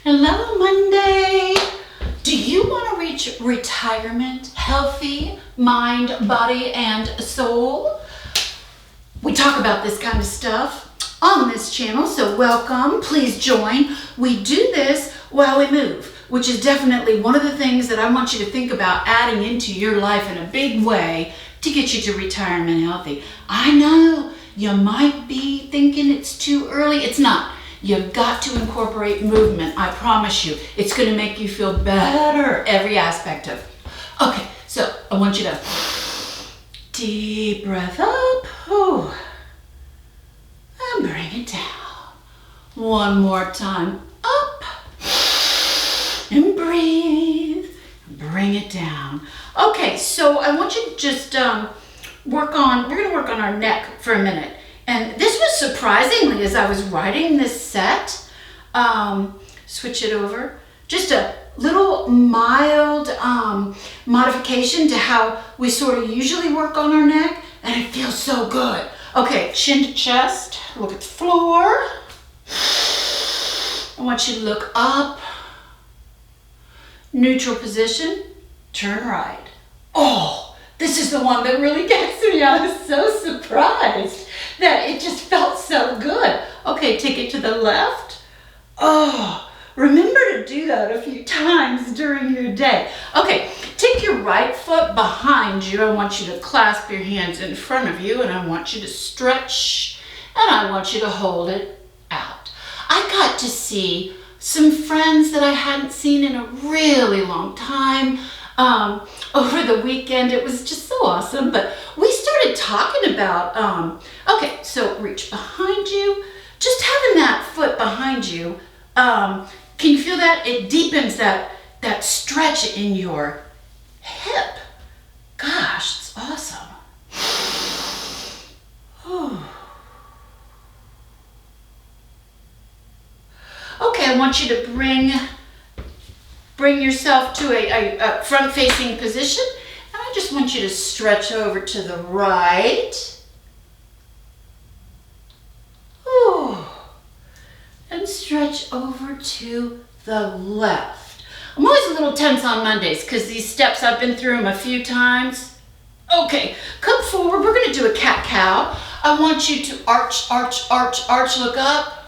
Hello, Monday. Do you want to reach retirement, healthy, mind, body, and soul? We talk about this kind of stuff on this channel, so welcome. Please join. We do this while we move, which is definitely one of the things that I want you to think about adding into your life in a big way to get you to retirement healthy. I know you might be thinking it's too early. It's not. You've got to incorporate movement. I promise you. It's going to make you feel better every aspect of. Okay, so I want you to deep breath up. And bring it down. One more time. Up. And breathe. Bring it down. Okay, so I want you to just we're going to work on our neck for a minute. And this was surprisingly, as I was writing this set, switch it over, just a little mild modification to how we sort of usually work on our neck, and it feels so good. Okay, chin to chest, look at the floor. I want you to look up, neutral position, turn right. Oh, this is the one that really gets me. I was so surprised that it just felt so good. Okay, take it to the left. Oh, remember to do that a few times during your day. Okay, take your right foot behind you. I want you to clasp your hands in front of you, and I want you to stretch, and I want you to hold it out. I got to see some friends that I hadn't seen in a really long time over the weekend. It was just so awesome, but we started talking about, okay, so reach behind you, just having that foot behind you, can you feel that? It deepens that stretch in your hip. Gosh, it's awesome. Okay, I want you to bring yourself to a front-facing position, and I just want you to stretch over to the right. And stretch over to the left. I'm always a little tense on Mondays because these steps, I've been through them a few times. Okay, come forward. We're going to do a cat-cow. I want you to arch, look up.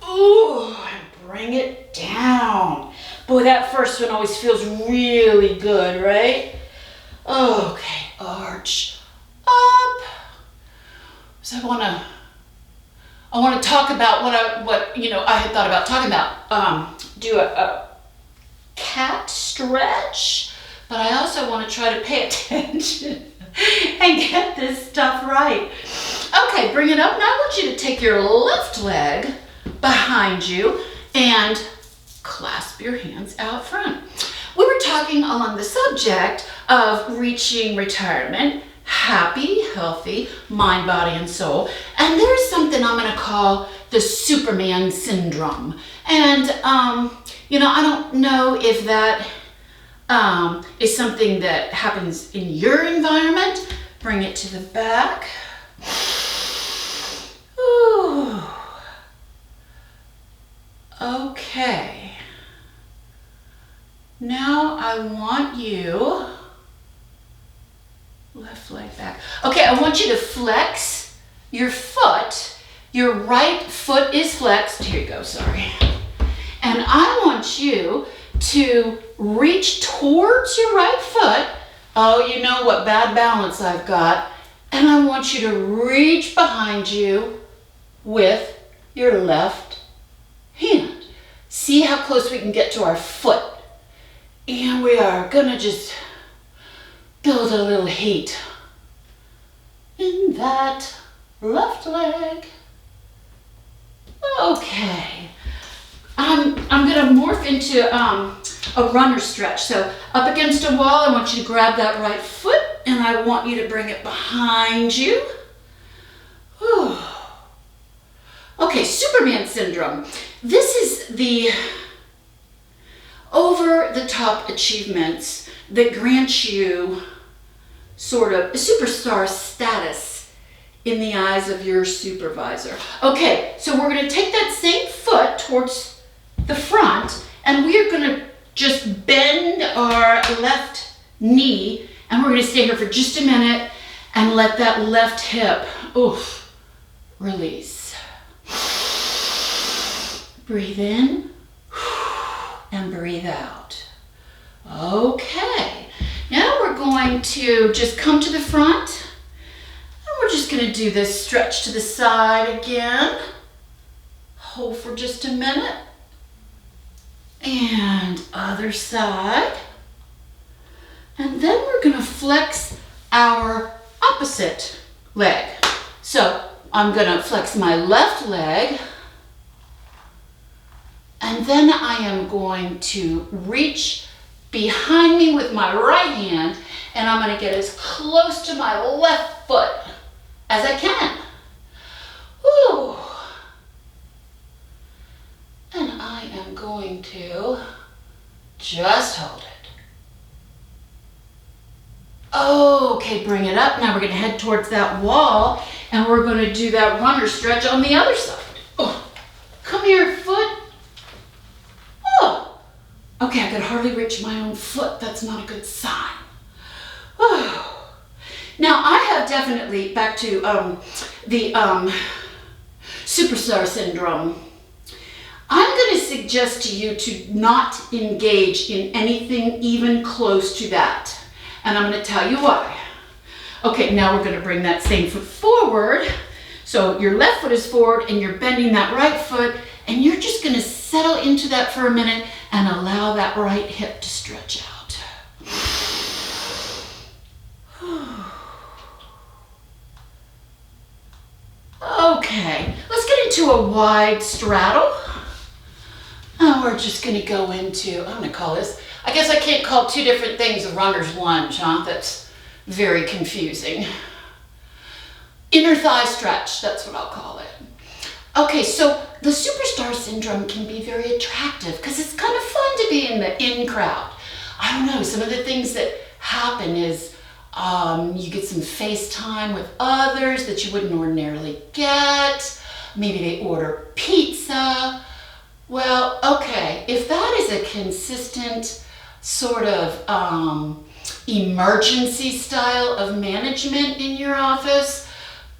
Ooh, and bring it down. Boy, that first one always feels really good, right? Okay, arch up. So I want to talk about what I had thought about talking about. Do a cat stretch, but I also want to try to pay attention and get this stuff right. Okay, bring it up. Now I want you to take your left leg behind you and clasp your hands out front. We were talking along the subject of reaching retirement, happy, healthy, mind, body, and soul. And there's something I'm going to call the Superman syndrome. And, I don't know if that is something that happens in your environment. Bring it to the back. Ooh. Okay. Now I want you, left leg back. Okay, I want you to flex your foot. Your right foot is flexed. Here you go, sorry. And I want you to reach towards your right foot. Oh, you know what bad balance I've got. And I want you to reach behind you with your left hand. See how close we can get to our foot. And we are gonna just build a little heat in that left leg. Okay. I'm gonna morph into a runner stretch. So up against a wall, I want you to grab that right foot and I want you to bring it behind you. Whew. Okay, Superman syndrome. This is the over-the-top achievements that grant you sort of superstar status in the eyes of your supervisor. Okay, so we're going to take that same foot towards and we're gonna just bend our left knee, and we're gonna stay here for just a minute and let that left hip, oof, release. Breathe in and breathe out. Okay, now we're going to just come to the front, and we're just gonna do this stretch to the side again. Hold for just a minute. And other side. And then we're gonna flex our opposite leg. So I'm gonna flex my left leg, and then I am going to reach behind me with my right hand, and I'm gonna get as close to my left foot as I can. Woo. And I am going to just hold it. Okay, bring it up. Now we're gonna head towards that wall, and we're gonna do that runner stretch on the other side. Oh, come here, foot. Oh, okay, I could hardly reach my own foot. That's not a good sign. Oh. Now I have definitely, back to the superstar syndrome. I'm going to suggest to you to not engage in anything even close to that. And I'm going to tell you why. Okay, now we're going to bring that same foot forward. So your left foot is forward and you're bending that right foot, and you're just going to settle into that for a minute and allow that right hip to stretch out. Okay, let's get into a wide straddle. Now we're just gonna go into, I'm gonna call this, I guess I can't call two different things a runner's lunge, huh? That's very confusing. Inner thigh stretch, that's what I'll call it. Okay, so the superstar syndrome can be very attractive because it's kind of fun to be in the in crowd. I don't know, some of the things that happen is you get some FaceTime with others that you wouldn't ordinarily get. Maybe they order pizza. Well, okay, if that is a consistent sort of emergency style of management in your office,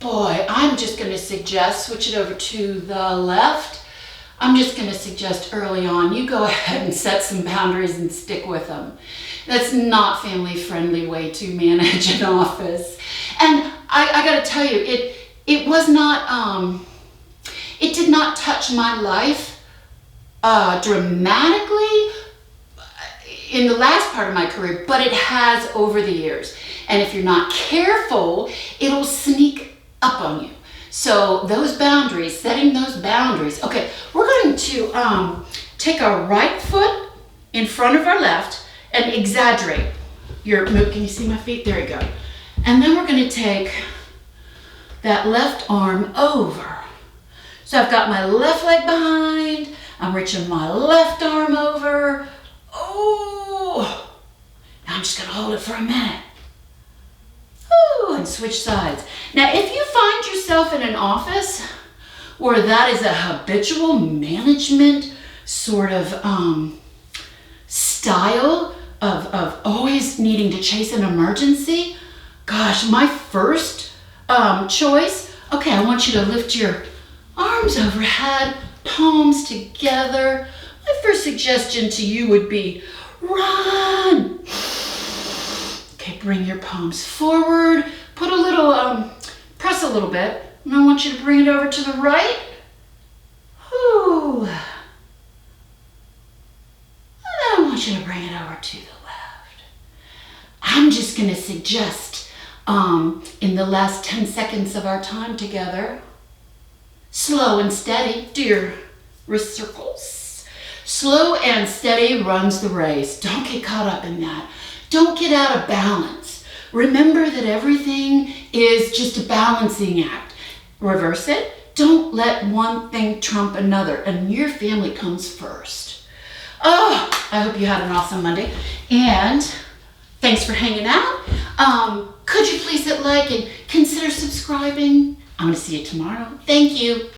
boy, I'm just going to suggest, switch it over to the left. I'm just going to suggest early on, you go ahead and set some boundaries and stick with them. That's not family-friendly way to manage an office. And I got to tell you, it was not, it did not touch my life dramatically in the last part of my career, but it has over the years. And if you're not careful, it'll sneak up on you. So those boundaries, setting those boundaries. Okay, we're going to take our right foot in front of our left and exaggerate. Can you see my feet? There you go. And then we're going to take that left arm over. So I've got my left leg behind. I'm reaching my left arm over. Oh, now I'm just going to hold it for a minute. Ooh, and switch sides. Now, if you find yourself in an office where that is a habitual management sort of style of always needing to chase an emergency, gosh, my first choice, okay, I want you to lift your arms overhead, palms together. My first suggestion to you would be run. Okay, bring your palms forward, put a little, press a little bit, and I want you to bring it over to the right. Whew. And then I want you to bring it over to the left. I'm just going to suggest, in the last 10 seconds of our time together, slow and steady, do your wrist circles. Slow and steady runs the race. Don't get caught up in that. Don't get out of balance. Remember that everything is just a balancing act. Reverse it. Don't let one thing trump another, and your family comes first. Oh, I hope you had an awesome Monday, and thanks for hanging out. Could you please hit like and consider subscribing? I'm going to see you tomorrow. Thank you.